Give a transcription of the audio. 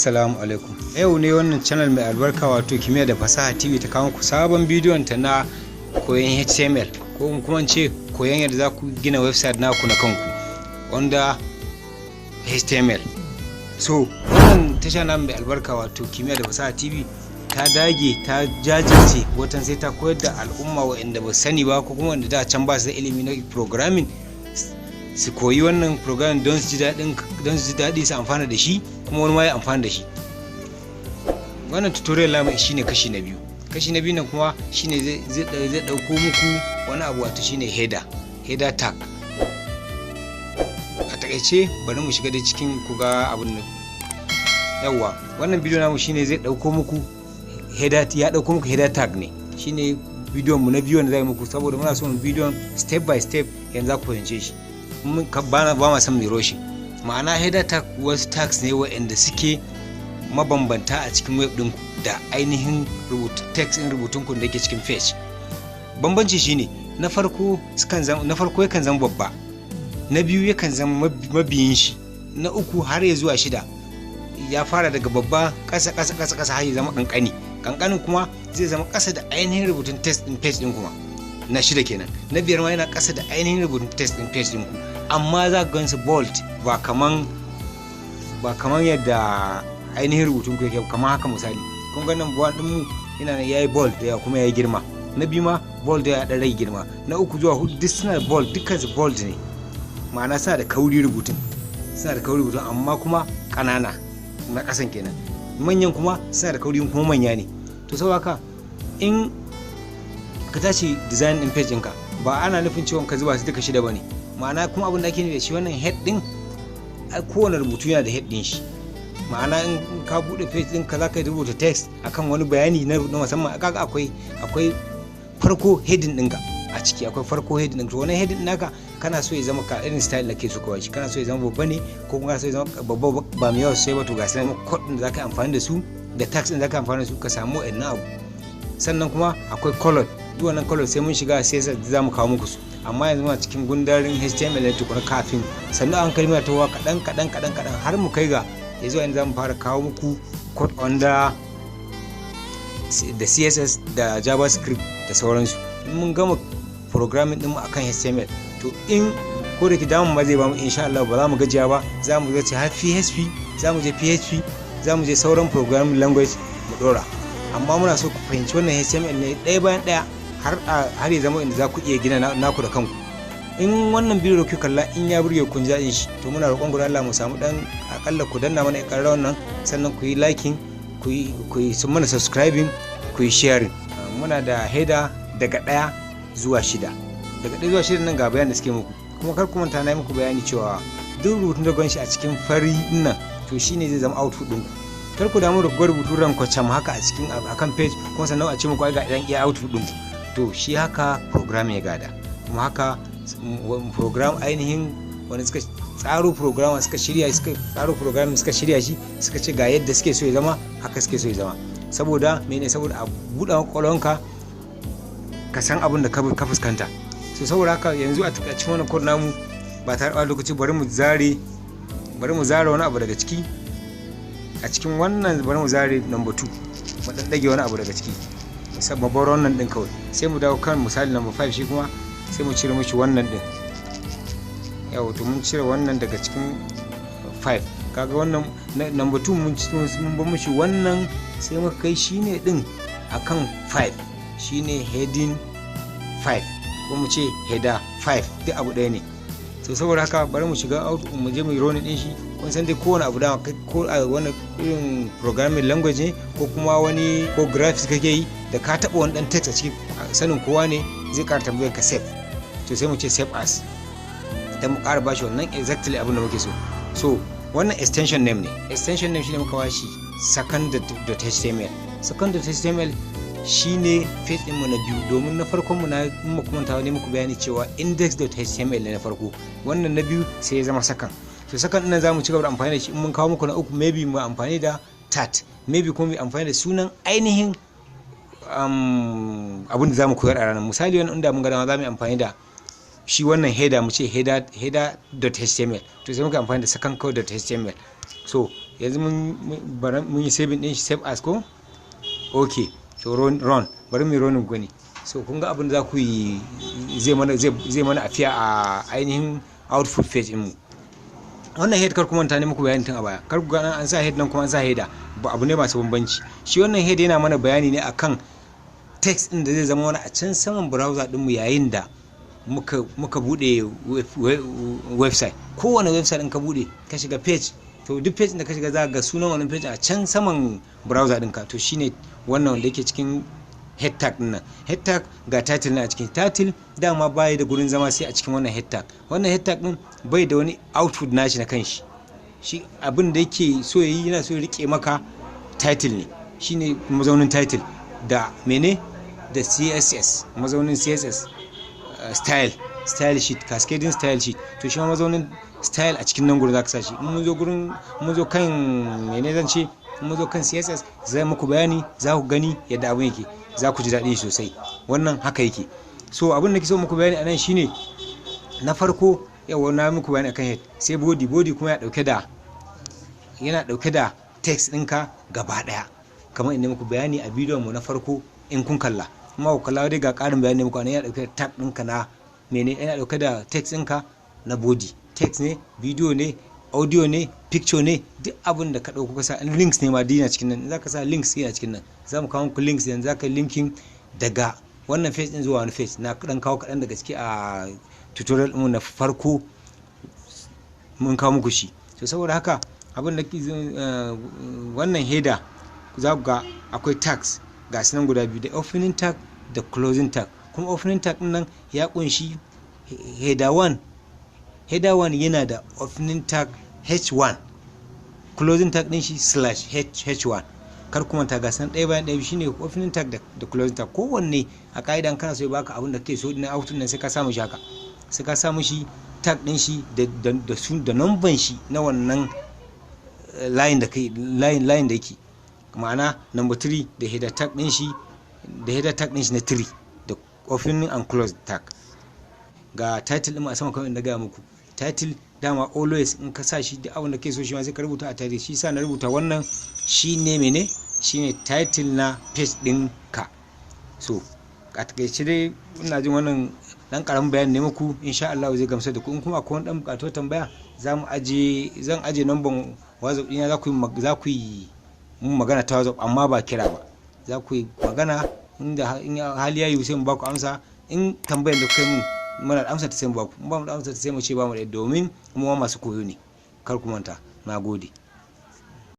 Assalamu alaikum. Yau ne wannan channel mai albarka wato Kimiyya da Fasaha TV ta kawo ku sabon bidiyon ta na koyon HTML ko kuma ce koyon yadda za ku gina website naku na kanku wanda HTML. So wannan tasha na mai albarka wato Kimiyya da Fasaha TV ta dage ta jajirce watan sai ta koyar da al'umma waɗanda ba sani ba ko kuma wanda da can ba su da ilimi na programming su koyi wannan program don su ji daɗi su amfana da shi kuma wani ma ya amfana da shi. Wannan tutorial lamu shine kashi na biyu nan kuma shine zai ɗauko muku wani abu wato shine header tag. A takaice bari mu shiga da cikin ku ga abun nan. Yawwa wannan bidiyo namu shine zai ɗauko muku header tag ne, shine bidiyon mu na biyu wanda zai muku saboda muna son bidiyon step by step yanzu za ku fahimce shi. Ba ma san mai roshi, ma'ana header tag wasu tags ne waɗanda suke mabambanta a cikin web ɗinku da ainihin text ɗin rubutunku da ke cikin page. Bambanci shine na farko yakan zama babba, na biyu yakan zama mabiyin shi, na uku har ya zuwa 6 ya fara daga babba ƙasa har ya zama ƙanƙanin kuma zai zama ƙasa da ainihin rubutun text ɗin page ɗin kuma na 6 kenan, na 5 ma yana ƙasa da ainihin rubutun text ɗin page ɗinku, amma za ka gansu bold ba kaman yadda ainihin rubutun ku yake kamar haka. Misali kun ga nan bold ɗin mu yana yayi bold da kuma yayi girma, na biyu ma bold ya dan rage girma, na uku zuwa 4 duk suna bold, dukkan su bold ne, ma'ana suna da kauri rubutun amma kuma ƙanana na ƙasan kenan, manyan kuma suna da kauri kuma manya ne. To saboda haka in ka tashi design din page ɗinka ba ana nufin cewa ka zuba su duka 6 bane, ma'ana kuma abin da ake nufi da shi wannan head din kowane rubutu yana da head din shi, ma'ana in ka bude page din ka zaka rubuta text akan wani bayani na musamman kaga akwai farko heading ɗinka a ciki, akwai farko heading ɗinka. To wannan heading naka kana so ya zama ka irin style da ke so kawai, kana so ya zama babba ne ko kuma kana so ya zama babba ba mai yawa sai ba, to ga sai code din da zaka amfani da su da tags din da zaka amfani da su ka samu wannan abu. Sannan kuma akwai color, duk wannan color sai mun shiga sai za mu kawo muku su, amma yanzu muna cikin gundarin HTML ne tukuna kafin sannan an kalma ta wa kadan har mu kai ga yanzu yanzu za mu fara kawo muku code under da CSS da JavaScript da sauransu. Mun gama programming din mu akan HTML, to in ko da ki damu ma zai ba mu insha Allah ba za mu gajiya ba, za mu zace har PHP, za mu je PHP, za mu je sauran programming language mu dora, amma muna so ku fahimci wannan HTML ne ɗaya bayan ɗaya har ya zama inda za ku iya gina naku da kanku. In wannan bidiyo da kuka kalla in ya burge kun ja shi, to muna roƙon ku Allah mu samu dan akalla ku danna mana ƙararrawar nan, sannan ku yi liking, ku yi mana subscribing, ku yi sharing. Muna da header daga 1 zuwa 6, daga 1 zuwa 6 nan ga bayanin da suke muku, kuma kar ku manta na yi muku bayani cewa duk rubutun da ganshi a cikin fari nan to shine zai zama output ɗinku. Kar ku damu da rubutu rankwacam haka a cikin akan page kuma sannan a ce muku ai ga idan iya output ɗinku. To shi haka program ya gada, kuma haka program ainihin wanda suka tsaro program suka shirya shi suka ce ga yadda suke so ya zama, haka suke so ya zama. Saboda mene? Saboda a buɗe kwakwalwanka ka san abin da ka fuskanta. So saboda haka yanzu a cikin wannan code namu ba tare da lokaci bari mu zare wani abu daga ciki. A cikin wannan bari mu zare number 2 mu dan dage wani abu daga ciki, musamman bar wannan din kawai, sai mu dawo kan misali number 5 shi kuma sai mu cire mishi wannan din. Yawa to mun cire wannan daga cikin 5, kaga wannan number 2 mun bar mishi wannan sai muka kai shine din akan 5, shine heading 5 ko mu ce header 5, duk abu ɗaya ne. So saboda haka bari mu shiga mu je mu run din shi. Kun san dai kowane abu da ko a wani irin programming language ne ko kuma wani ko graphics kake yi da ka taɓa wani ɗan text a cikin sanin kowa ne zai ƙara tambayar ka save, to sai mu ce save as dan mu ƙara bashi wannan exactly abin da muke so. So wannan extension name shine muka bashi second.html. Second.html shine page din mu na biyu, domin na farkon mu na manta ne muku bayani cewa index.html ne na farko, wannan na biyu sai ya zama second. So second din zamu ci gaba da amfani da shi. In mun kawo muku na uku maybe mu amfani da tat, maybe kuma mu amfani da sunan ainihin abin da zamu koyar a ranar. Misali wannan inda mun ga dama zamu amfani da shi wannan header mu ce header.html, to sai muka amfani da second code.html. So yanzu mun yi saving din shi, save as ko okay. So run, bari mu running gani. So kun ga abin da za ku yi zai mana afiya a ainihin output page din mu. Wannan head kar ku manta ne muku bayani tun a baya, kar ku ga an sa head nan kuma an sa header, ba abu ne masu bambanci. Shi wannan head yana mana bayani ne akan text din da zai zama wani a can saman browser din mu yayin da muka bude website. Kowane website din ka bude ka shiga page, to duk page da ka shiga za ga sunan wannan page a can saman browser ɗinka. To shine wannan wanda yake cikin head tag din nan. Head tag ga title na a cikin. Title dama bai da gurin zama sai a cikin wannan head tag. Wannan head tag din bai da wani output nashi na kanshi. Shi abin da yake so yayi, yana so ya rike maka title ne. Shine mazaunin title da mene da CSS, mazaunin CSS style sheet, cascading style sheet. To shi ma mazaunin style a cikin nan gurin zaka sa shi. Mun zo kan mene zan ce, mun zo kan CSS zai muku bayani, za ku gani yadda abin yake, za ku ji daɗi sosai. Wannan haka yake. So abin da nake so muku bayani anan shine na farko, yawa na muku bayani akan head, sai body kuma yana dauke da text ɗinka gaba ɗaya, kamar inda muku bayani a bidiyon mu na farko in kun kalla. Kuma ku kalla dai ga ƙarin bayani muku, yana dauke da tag ɗinka na mene, yana dauke da text ɗinka na body. Text ne, video ne, audio ne, picture ne, duk abin da ka dauko ka sa. Links ne ma dina cikin nan, zaka sa links yana cikin nan. Za mu kawo muku links yanzu, zaka linking daga wannan page din zuwa wani page. Na dan kawo kaɗan daga ciki a tutorial mu na farko, mun kawo muku shi. So saboda haka abin da wannan header za ku ga akwai tags ga su nan guda biyu, da opening tag da closing tag. Kuma opening tag din nan ya kunshi header 1 yana da opening tag h1, closing tag din shi /h1. Kar kuma ta gasan ɗaya bayan ɗaya shine opening tag da closing tag. Kowanne a ka'idan kana so ya baka abin da kake so din output nan sai ka samu shi haka, sai ka samu shi tag din shi da number shi na wannan line da yake, ma'ana number 3 da header tag din shi na 3 da opening and close tag. Ga title din a sama kawai inda ga muku. Title dama always in ka sa shi da abin da kake so shi ma sai ka rubuta a title. Shi sa na rubuta wannan shine mene, shine title na page din ka. So a takaice dai ina jin wannan dan karamin bayani ne muku, insha Allah zai gamsar da ku. In kuma akwai wani dan bukatar tambaya, zan aje number WhatsApp dina, za ku yi mun magana ta WhatsApp amma ba kira ba. Za ku yi magana, inda in hali yayi sai mu ba ku amsa. In tambayar da kai mu muna da amsa ta sai mu ba ku, ba mu da amsa ta sai mu ce ba mu da, domin mu ma masu koyo ne. Kar ku manta. Nagode.